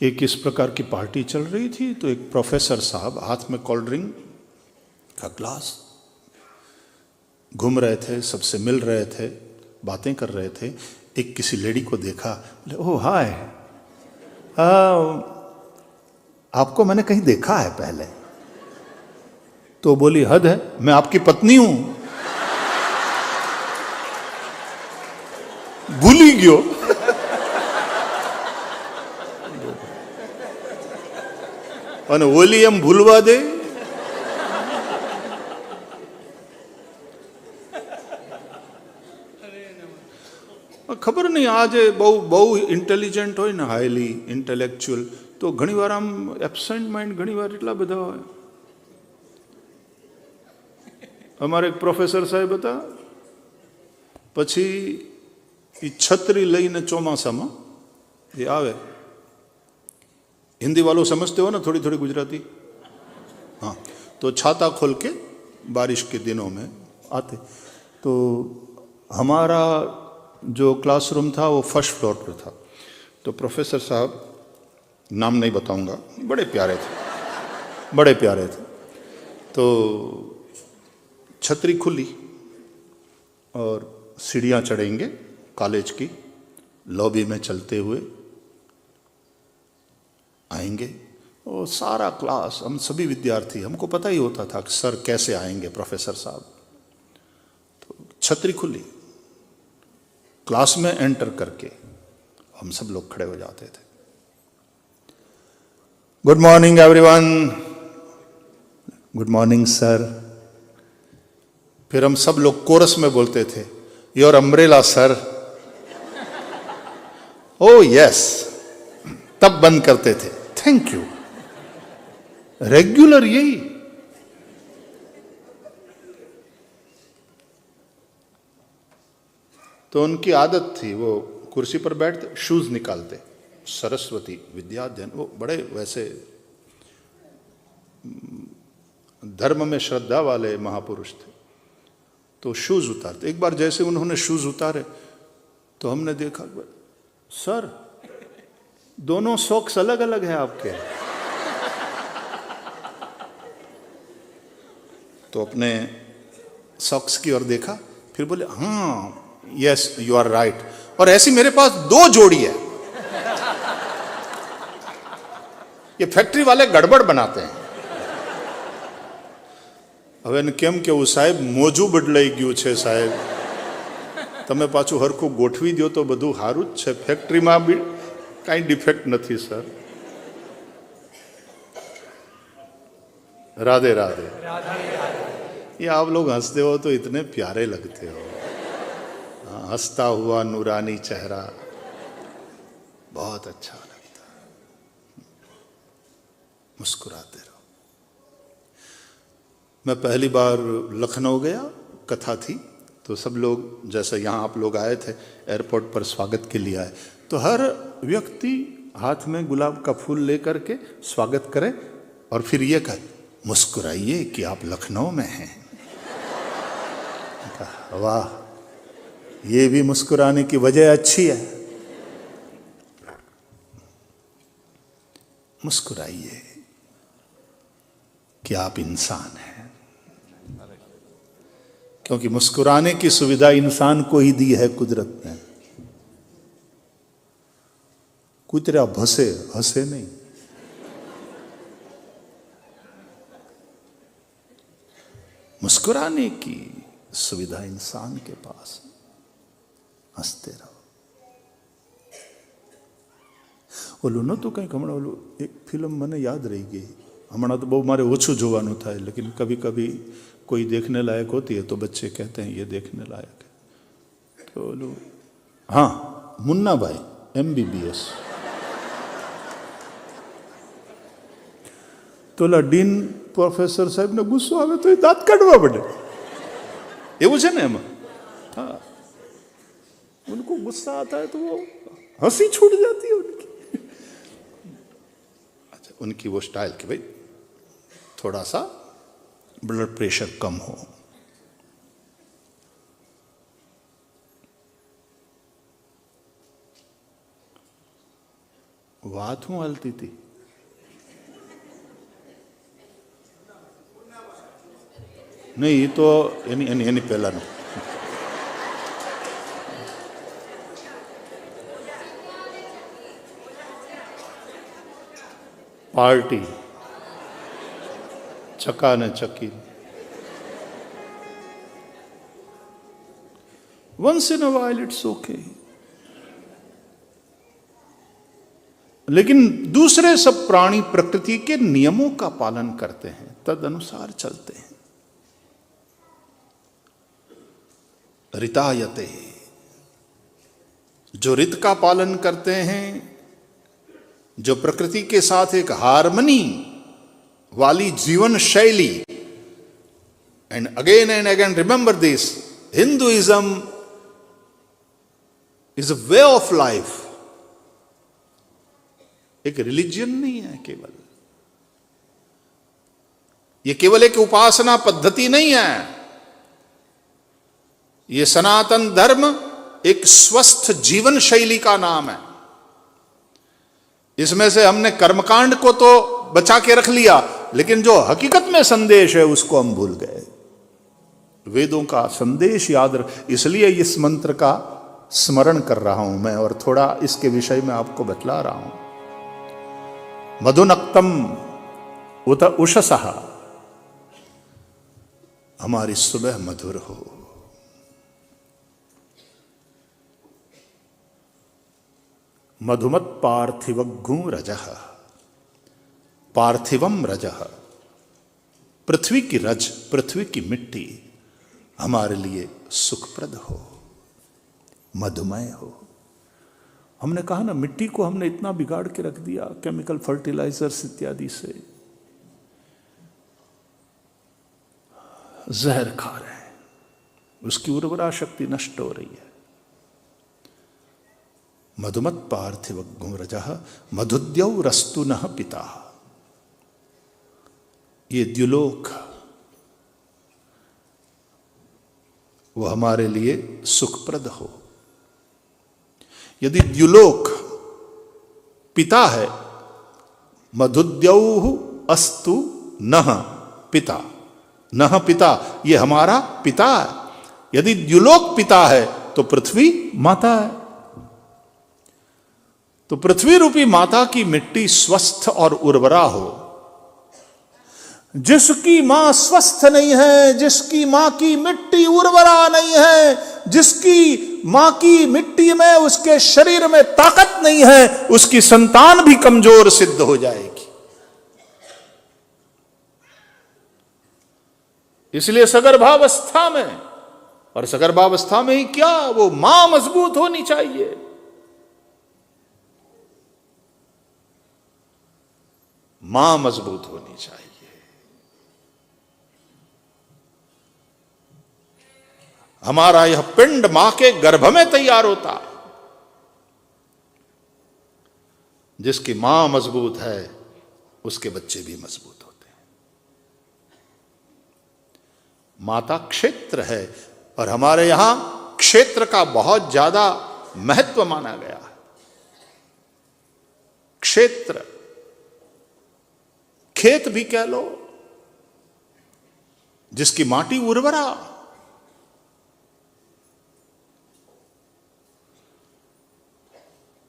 एक इस प्रकार की पार्टी चल रही थी, तो एक प्रोफेसर साहब हाथ में कोल्ड ड्रिंक का ग्लास, घूम रहे थे, सबसे मिल रहे थे, बातें कर रहे थे। एक किसी लेडी को देखा, ओह हाय, आपको मैंने कहीं देखा है पहले। तो बोली, हद है, मैं आपकी पत्नी हूं। भूली गयो। અને ઓલી એમ ભૂલવા દે। ખબર નહીં, આજે બહુ ઇન્ટેલિજન્ટ હોય ને, હાઈલી ઇન્ટેલેક્ચ્યુઅલ, તો ઘણીવાર આમ એબસેન્ટ માઇન્ડ ઘણીવાર એટલા બધા હોય। અમારે એક પ્રોફેસર સાહેબ હતા, પછી એ છત્રી લઈને ચોમાસામાં એ આવે। हिंदी वालों समझते हो ना थोड़ी थोड़ी गुजराती, हाँ, तो छाता खोल के बारिश के दिनों में आते। तो हमारा जो क्लासरूम था वो फर्स्ट फ्लोर पर था। तो प्रोफेसर साहब, नाम नहीं बताऊंगा, बड़े प्यारे थे, बड़े प्यारे थे। तो छतरी खुली और सीढ़ियाँ चढ़ेंगे कॉलेज की, लॉबी में चलते हुए आएंगे। और सारा क्लास, हम सभी विद्यार्थी, हमको पता ही होता था कि सर कैसे आएंगे प्रोफेसर साहब। तो छतरी खुली, क्लास में एंटर करके हम सब लोग खड़े हो जाते थे। Good morning everyone, good morning sir. फिर हम सब लोग कोरस में बोलते थे, your umbrella sir. O yes, तब बंद करते थे, थैंक यू। रेगुलर यही। तो उनकी आदत थी, वो कुर्सी पर बैठते, शूज निकालते, सरस्वती विद्याध्ययन, वो बड़े वैसे धर्म में श्रद्धा वाले महापुरुष थे। तो शूज उतारते। एक बार जैसे उन्होंने शूज उतारे तो हमने देखा, सर दोनों सॉक्स अलग अलग हैं आपके। तो अपने सॉक्स की ओर देखा, फिर बोले, हाँ यस यू आर राइट। और ऐसी मेरे पास 2 जोड़ी है। ये फैक्ट्री वाले गड़बड़ बनाते हैं। હવે એને કેમ કેવું સાહેબ, મોજું બદલાઈ ગયું છે સાહેબ, તમે પાછું હરખું ગોઠવી દો તો બધું સારું જ છે, ફેક્ટરીમાં બી કાંઈ ડિફેક્ટ નથી સર। राधे राधे। ये आप लोग हंसते हो तो इतने प्यारे लगते हो। हंसता हुआ नूरानी चेहरा बहुत अच्छा लगता है। मुस्कुराते रहो। मैं पहली बार लखनऊ गया, कथा थी, तो सब लोग, जैसे यहाँ आप लोग आए थे एयरपोर्ट पर स्वागत के लिए आए, तो हर व्यक्ति हाथ में गुलाब का फूल लेकर के स्वागत करे और फिर ये कहे, मुस्कुराइए कि आप लखनऊ में हैं। वाह, ये भी मुस्कुराने की वजह अच्छी है। मुस्कुराइए कि आप इंसान हैं, क्योंकि मुस्कुराने की सुविधा इंसान को ही दी है कुदरत ने। कुतरा भसे, हंसे नहीं। मुस्कुराने की सुविधा इंसान के पास, हंसते रहो। ઓલું નહોતું કંઈક હમણાં, ઓલું એક ફિલ્મ મને યાદ રહી ગઈ હમણાં, તો બહુ મારે ઓછું જોવાનું થાય, લેकिन कभी कभी कोई देखने लायक होती है तो बच्चे कहते हैं ये देखने लायक है। तो ओलू, हाँ, मुन्ना भाई MBBS। तो ઓલા ડીન પ્રોફેસર સાહેબને ગુસ્સો આવે તો એ દાંત કાઢવા પડે, એવું છે ને એમાં। हाँ, उनको गुस्सा आता है तो वो हंसी छूट जाती है उनकी। अच्छा, उनकी वो स्टाइल कि भाई थोड़ा सा ब्लड प्रेशर कम हो। વાત હું હાલતી હતી? નહીં, એ તો એની એની એની પહેલાનું. પાર્ટી ચકા ને ચકી. Once in a while it's okay. लेकिन दूसरे सब प्राणी प्रकृति के नियमों का पालन करते हैं, तद अनुसार चलते हैं. रितायते, जो रित का पालन करते हैं, जो प्रकृति के साथ एक हार्मनी वाली जीवन शैली. And again remember this, Hinduism is a way of life. एक रिलीजन नहीं है केवल, यह केवल एक उपासना पद्धति नहीं है. यह सनातन धर्म एक स्वस्थ जीवन शैली का नाम है. इसमें से हमने कर्मकांड को तो बचा के रख लिया, लेकिन जो हकीकत में संदेश है उसको हम भूल गए. वेदों का संदेश याद इसलिए इस मंत्र का स्मरण कर रहा हूं मैं, और थोड़ा इसके विषय में आपको बतला रहा हूं. मधुनक्तम उत उषसः, हमारी सुबह मधुर हो. मधुमत पार्थिवग्गु रजः, पार्थिवम रजः, पृथ्वी की रज, पृथ्वी की मिट्टी हमारे लिए सुखप्रद हो, मधुमय हो. हमने कहा ना, मिट्टी को हमने इतना बिगाड़ के रख दिया केमिकल फर्टिलाइजर्स इत्यादि से, जहर खा रहे हैं, उसकी उर्वरा शक्ति नष्ट हो रही है. मधुमत पार्थिवग्गु रजः मधुद्यौ रस्तु नः पिता. ये द्युलोक वो हमारे लिए सुखप्रद हो. यदि द्युलोक पिता है, मधुद्यौः अस्तु नः पिता, नः पिता, ये हमारा पिता है. यदि द्युलोक पिता है तो पृथ्वी माता है. तो पृथ्वी रूपी माता की मिट्टी स्वस्थ और उर्वरा हो. जिसकी मां स्वस्थ नहीं है, जिसकी मां की मिट्टी उर्वरा नहीं है, जिसकी मां की मिट्टी में, उसके शरीर में ताकत नहीं है, उसकी संतान भी कमजोर सिद्ध हो जाएगी. इसलिए सगर्भावस्था में, और सगर्भावस्था में ही क्या, वो मां मजबूत होनी चाहिए. मां मजबूत होनी चाहिए. हमारा यह पिंड मां के गर्भ में तैयार होता है. जिसकी मां मजबूत है उसके बच्चे भी मजबूत होते हैं. माता क्षेत्र है, और हमारे यहां क्षेत्र का बहुत ज्यादा महत्व माना गया है. क्षेत्र, खेत भी कह लो, जिसकी माटी उर्वरा,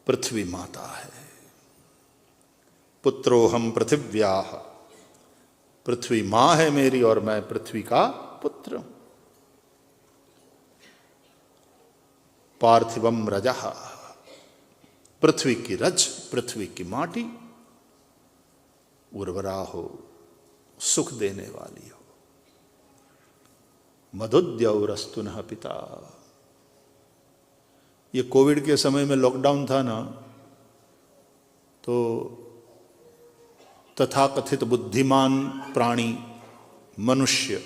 पृथ्वी माता है. पुत्रोहम पृथिव्याः, पृथ्वी मां है मेरी और मैं पृथ्वी का पुत्र हूं. पार्थिवम रजः, पृथ्वी की रज, पृथ्वी की माटी उर्वरा हो, सुख देने वाली हो. मधुद्यौरस्तु नः पिता. ये कोविड के समय में लॉकडाउन था ना, तो तथाकथित बुद्धिमान प्राणी मनुष्य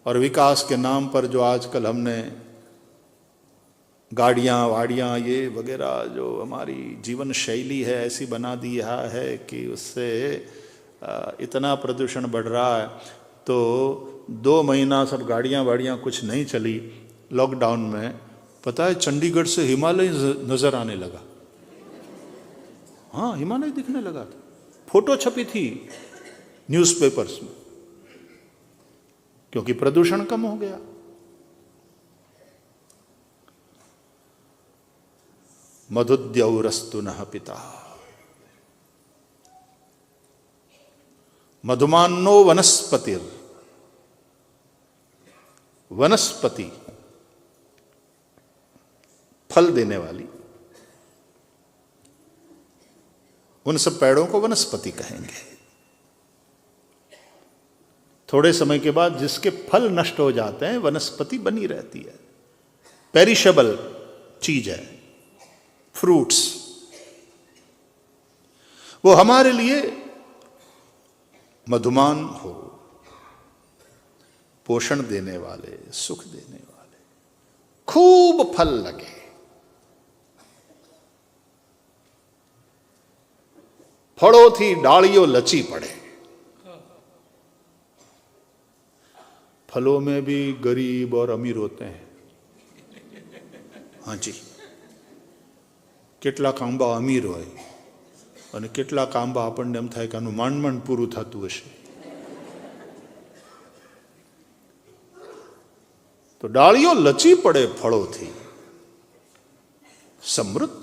और विकास के नाम पर जो आजकल हमने गाड़ियाँ वाड़ियाँ ये वगैरह जो हमारी जीवन शैली है ऐसी बना दिया है कि उससे इतना प्रदूषण बढ़ रहा है. तो 2 महीना सब गाड़ियाँ वाड़ियाँ कुछ नहीं चली लॉकडाउन में. पता है, चंडीगढ़ से हिमालय नजर आने लगा. हाँ, हिमालय दिखने लगा था। फोटो छपी थी न्यूज़पेपर्स में, क्योंकि प्रदूषण कम हो गया। मधुद्यौरस्तु नः पिता मधुमान्नो वनस्पतिर्। वनस्पति फल देने वाली, उन सब पेड़ों को वनस्पति कहेंगे। थोड़े समय के बाद जिसके फल नष्ट हो जाते हैं, वनस्पति बनी रहती है, पेरिशेबल चीज है, फ्रूट्स। वो हमारे लिए मधुमान हो, पोषण देने वाले, सुख देने वाले, खूब फल लगे। फड़ो थी डालियों लची पड़े। फलों में भी गरीब और अमीर होते हैं। हाँ जी, કેટલાક આંબા અમીર હોય અને કેટલાક આંબા આપણને એમ થાય કે આનું માંડ માંડ પૂરું થતું હશે. તો ડાળીઓ લચી પડે ફળોથી, સમૃદ્ધ.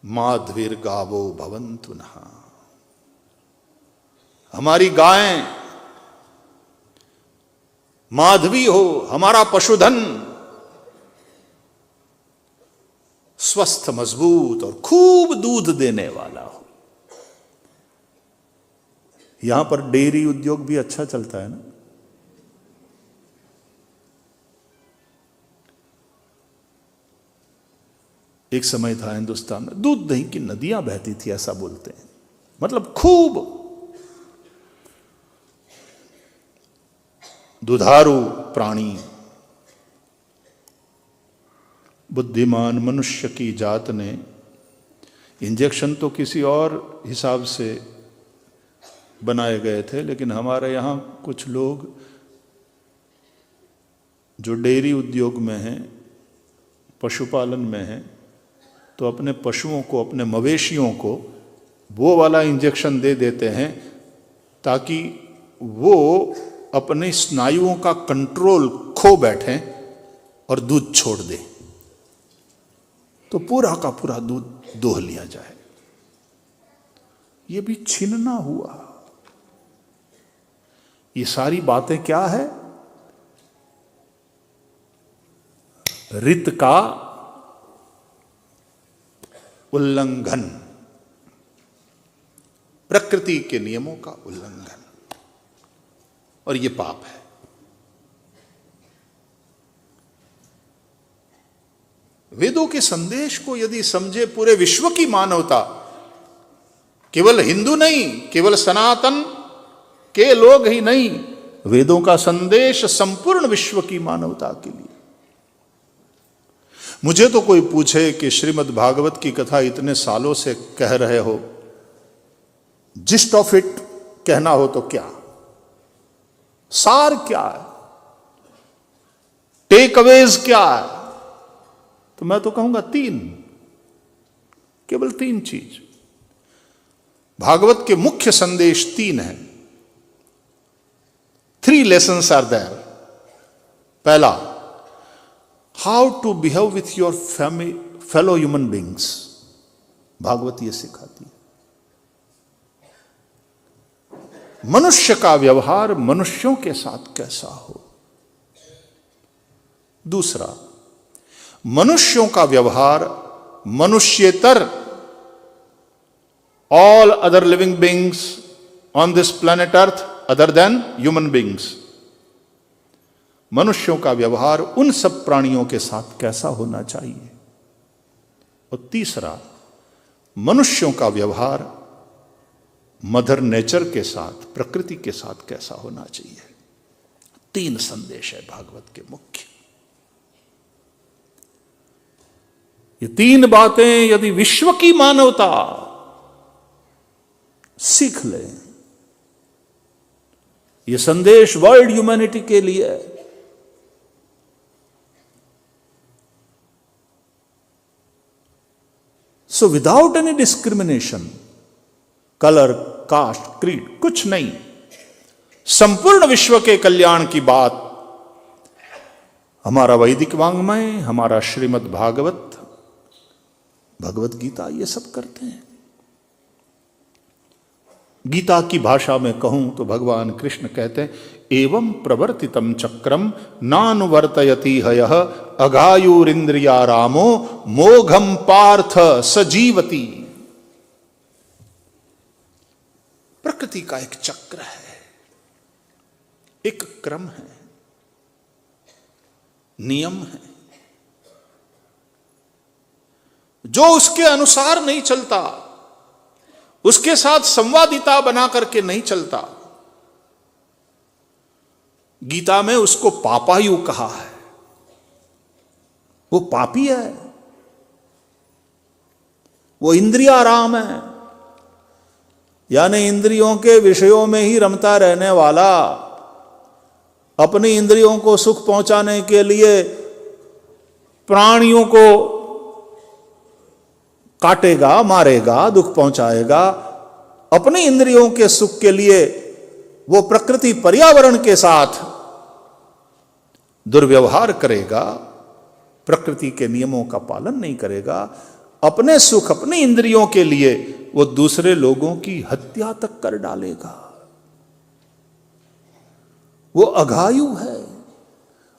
माधवीर गावो भवन्तु नः. हमारी गायें माधवी हो, हमारा पशुधन स्वस्थ, मजबूत और खूब दूध देने वाला हो. यहां पर डेयरी उद्योग भी अच्छा चलता है ना. एक समय था हिंदुस्तान में दूध दही की नदियां बहती थी, ऐसा बोलते हैं. मतलब खूब दुधारू प्राणी. बुद्धिमान मनुष्य की जात ने इंजेक्शन तो किसी और हिसाब से बनाए गए थे, लेकिन हमारे यहाँ कुछ लोग जो डेयरी उद्योग में हैं, पशुपालन में हैं, तो अपने पशुओं को, अपने मवेशियों को वो वाला इंजेक्शन दे देते हैं ताकि वो अपने स्नायुओं का कंट्रोल खो बैठें और दूध छोड़ दें, तो पूरा का पूरा दूध दोह लिया जाए. ये भी छीनना हुआ. ये सारी बातें क्या है? ऋत का उल्लंघन, प्रकृति के नियमों का उल्लंघन, और ये पाप है. वेदों के संदेश को यदि समझे पूरे विश्व की मानवता, केवल हिंदू नहीं, केवल सनातन के लोग ही नहीं, वेदों का संदेश संपूर्ण विश्व की मानवता के लिए. मुझे तो कोई पूछे कि श्रीमद् भागवत की कथा इतने सालों से कह रहे हो, जिस्ट ऑफ इट कहना हो तो क्या, सार क्या है, टेक अवेज क्या है, तो मैं तो कहूंगा तीन, केवल तीन चीज. भागवत के मुख्य संदेश तीन हैं. 3 lessons आर देयर. पहला, how to behave with your fellow human beings. Bhagwat ये सिखाती है. मनुष्य का व्यवहार मनुष्यों के साथ कैसा हो. दूसरा, मनुष्यों का व्यवहार मनुष्येतर all other living beings on this planet earth other than human beings. मनुष्यों का व्यवहार उन सब प्राणियों के साथ कैसा होना चाहिए. और तीसरा, मनुष्यों का व्यवहार मदर नेचर के साथ, प्रकृति के साथ कैसा होना चाहिए. 3 संदेश है भागवत के मुख्य. ये 3 बातें यदि विश्व की मानवता सीख ले, ये संदेश वर्ल्ड ह्यूमैनिटी के लिए, so without any discrimination, colour, caste, creed, कुछ नहीं, संपूर्ण विश्व के कल्याण की बात हमारा वैदिक वांग्मय, हमारा श्रीमद् भागवत, भगवत गीता, ये सब करते हैं। गीता की भाषा में कहूं तो भगवान कृष्ण कहते हैं, एवं प्रवर्तितम चक्रम नानुवर्तयति हयः अघायुरिंद्रियारामो मोघम पार्थ सजीवति। प्रकृति का एक चक्र है, एक क्रम है, नियम है, जो उसके अनुसार नहीं चलता, उसके साथ संवादिता बना करके नहीं चलता, गीता में उसको पापायु कहा है। वो पापी है, वो इंद्रियाराम है, यानी इंद्रियों के विषयों में ही रमता रहने वाला, अपनी इंद्रियों को सुख पहुंचाने के लिए प्राणियों को काटेगा, मारेगा, दुख पहुंचाएगा, अपनी इंद्रियों के सुख के लिए वो प्रकृति पर्यावरण के साथ दुर्व्यवहार करेगा, प्रकृति के नियमों का पालन नहीं करेगा, अपने सुख, अपनी इंद्रियों के लिए वो दूसरे लोगों की हत्या तक कर डालेगा। वो अघायु है,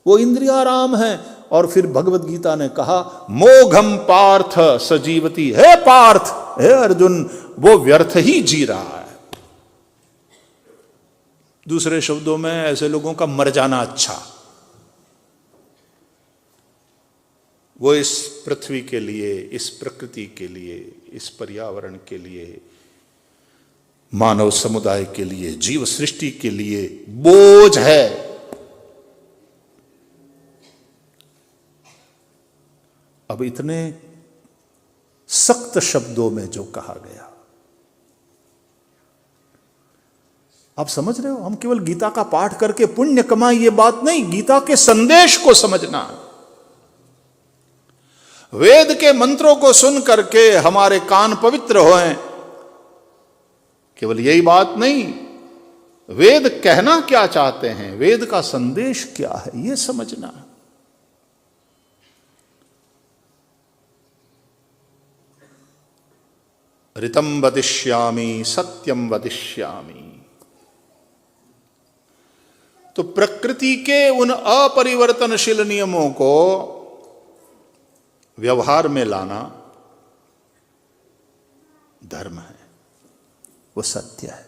वो इंद्रियाराम है। और फिर भगवत गीता ने कहा, मोघम पार्थ सजीवती, हे पार्थ, हे अर्जुन, वो व्यर्थ ही जी रहा है। दूसरे शब्दों में ऐसे लोगों का मर जाना अच्छा। वो इस पृथ्वी के लिए, इस प्रकृति के लिए, इस पर्यावरण के लिए, मानव समुदाय के लिए, जीव सृष्टि के लिए बोझ है। अब इतने सख्त शब्दों में जो कहा गया, आप समझ रहे हो? हम केवल गीता का पाठ करके पुण्य कमाए, ये बात नहीं, गीता के संदेश को समझना। वेद के मंत्रों को सुन करके हमारे कान पवित्र होएं, केवल यही बात नहीं, वेद कहना क्या चाहते हैं, वेद का संदेश क्या है, यह समझना। ऋतं वदिष्यामि सत्यम वदिष्यामि। तो प्रकृति के उन अपरिवर्तनशील नियमों को व्यवहार में लाना धर्म है, वो सत्य है।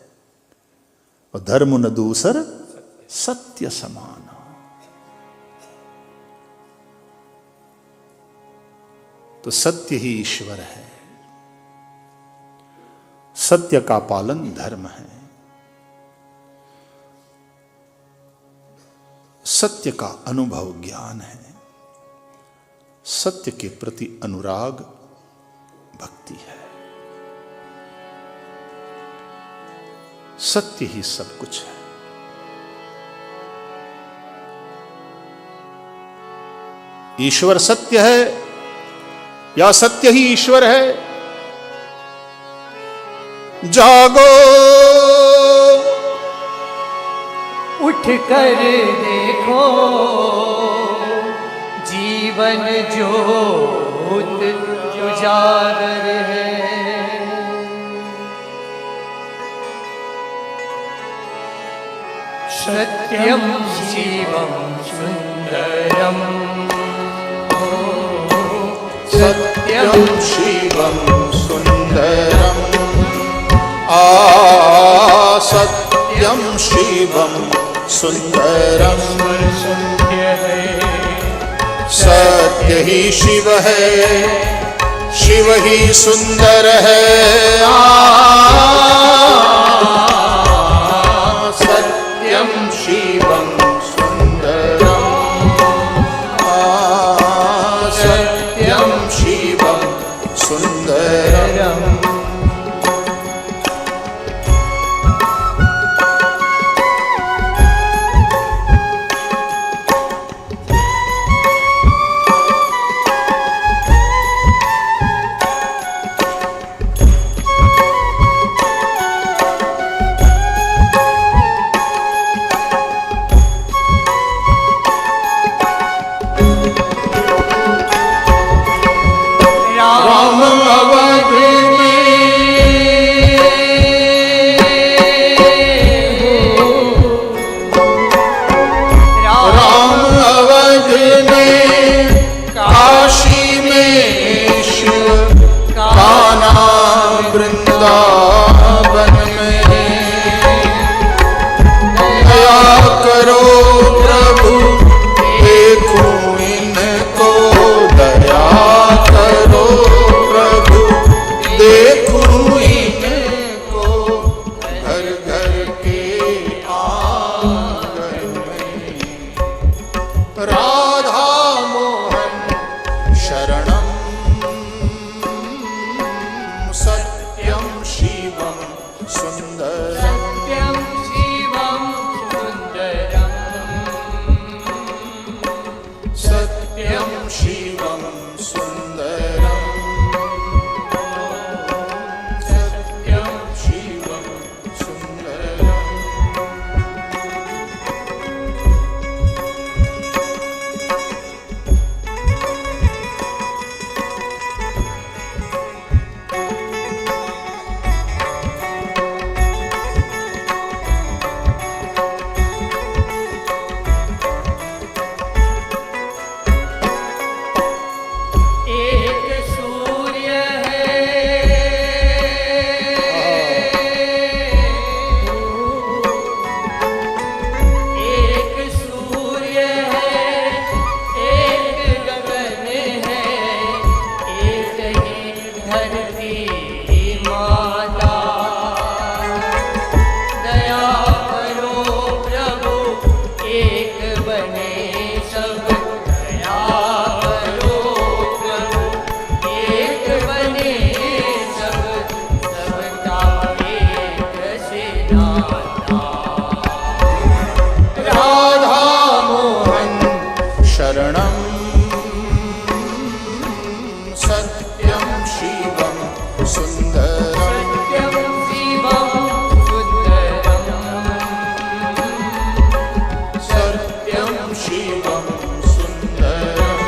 और धर्म न दूसर सत्य समान। तो सत्य ही ईश्वर है, सत्य का पालन धर्म है, सत्य का अनुभव ज्ञान है, सत्य के प्रति अनुराग भक्ति है। सत्य ही सब कुछ है। ईश्वर सत्य है या सत्य ही ईश्वर है? जागो, उठ कर देखो, जीवन ज्योत उजागर है। सत्यम शिवम सुंदरम, सत्यम शिवम सुंदरम, सत्यम शिवम सुंदरम। सत्य ही शिव है, शिव ही सुंदर है। सत्यम शिवम सुंदरम, सत्यम शिवम सुंदरम। सत्यं शिवं सुन्दरम् सत्यं शिवं सुन्दरम् एक सूर्य है एक सूर्य है एक गगन है एक ही धरती माता दया करो प्रभु एक बने सब दया करो प्रभु एक बने सब सबका एक से नाता राधा मोहन शरणं सत्यं शिवं सुन्दरम् सत्यं शिवं सुन्दरम् सत्यं शिवं सुन्दरम्